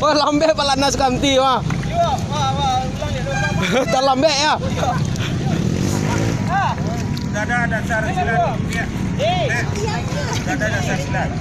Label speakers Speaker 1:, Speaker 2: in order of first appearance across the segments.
Speaker 1: Oh, lambe pala nas kanti mah. Tak lambe ya.
Speaker 2: Sudah ada dasar silat. Sudah ada dasar silat.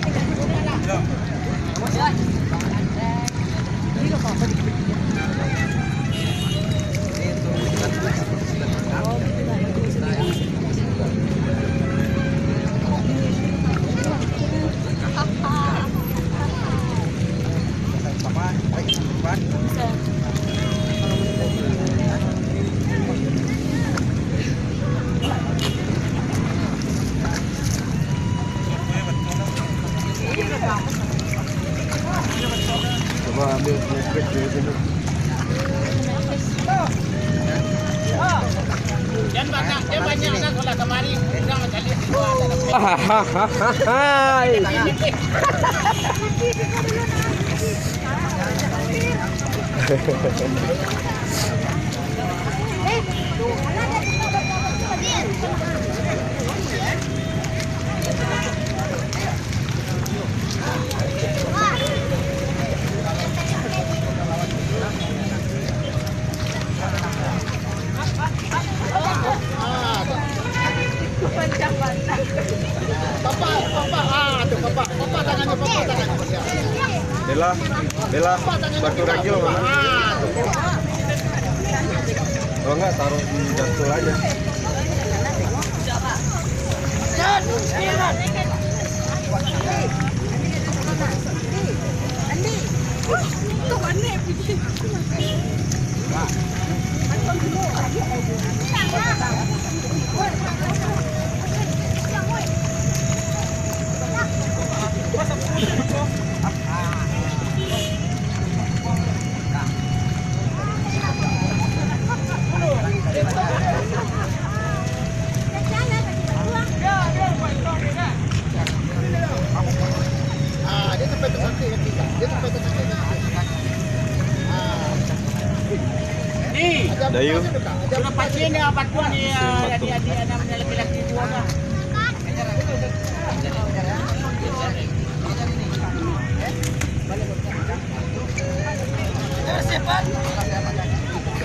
Speaker 1: Coba ambil flashback dari sini.
Speaker 3: Dia banyak nak kalau kemarin kita mencari
Speaker 1: Bella, batu ragil mana? Kalau enggak taruh di dasar aja. Dayu.
Speaker 3: sudah pasti ni batuan ni adik-adik namanya lelaki dua dah. Sepat.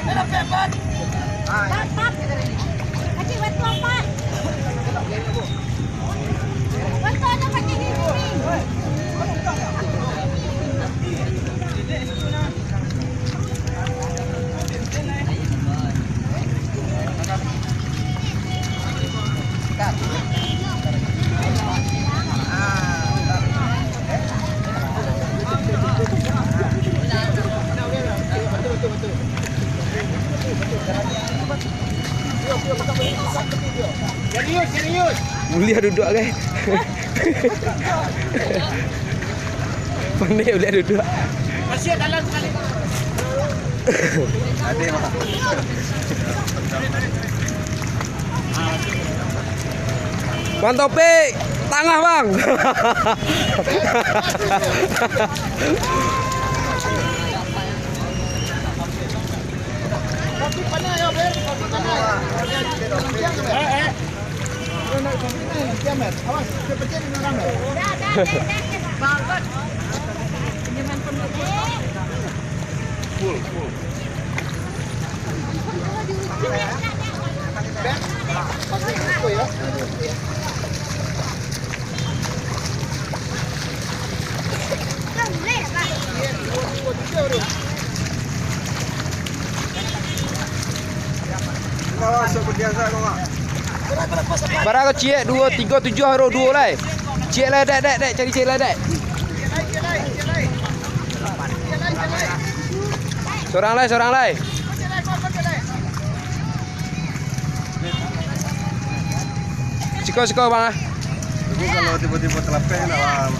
Speaker 3: Dalam sepat. Sepat. Kaki batu apa? Batu ada pakai ni. Serius.
Speaker 1: Mulia duduk guys. Pandai mulia duduk.
Speaker 3: Masih dalam sekali.
Speaker 2: Ada mah.
Speaker 1: Bang Topik, tengah bang. Barang kau ciek 2 3 7 haro 2 lai. Ciek lah dek cari ciek lah dek. Seorang lai. Siko bang.
Speaker 2: Jadi kalau tiba-tiba terlepeh nak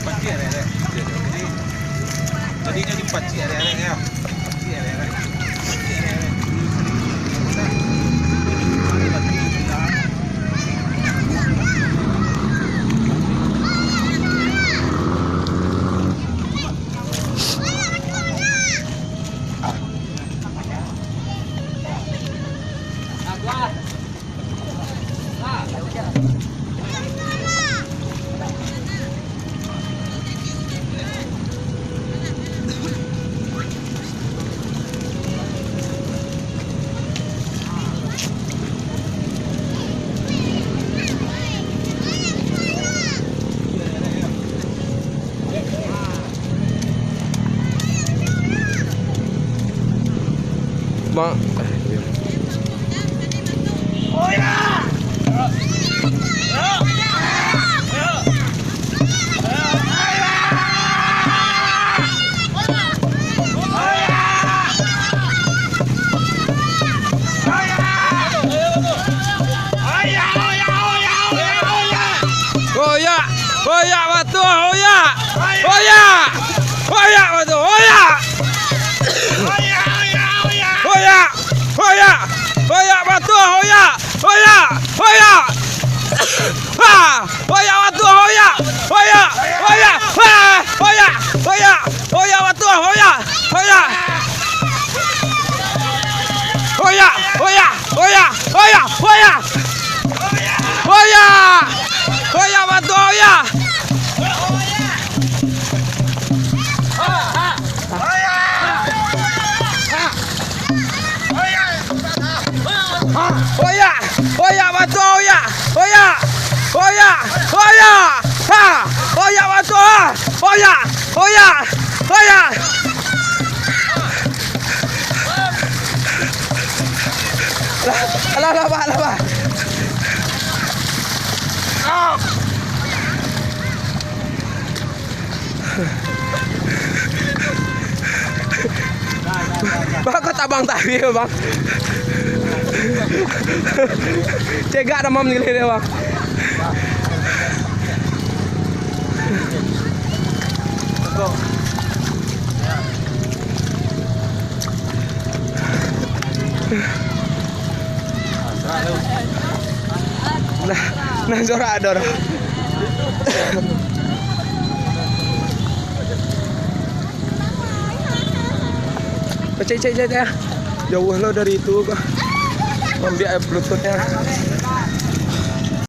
Speaker 2: pacik ada. Jadi jadi pacik ada ya. Pacik ada.
Speaker 1: bang. Hoya, hoya batu, hoya, hoya, hoya batu, hoya, hoya, hoya, hoya batu, hoya, hoya, hoya, hoya batu, hoya, hoya, hoya, hoya, hoya, hoya batu, hoya, hoya, hoya, hoya, hoya, hoya, hoya, hoya. Hoya batu hoya. Hoya, hoya batu hoya. Hoya. Hoya, hoya. Ha, hoya batu ha. Hoya, hoya. Hoya. Lah, lah. Bang, kau tabang tadi ya bang. Cegak demam ni dia bang. Nah zorak ada dah. Cek. Jauh lah dari itu kok. Ambil bluetoothnya.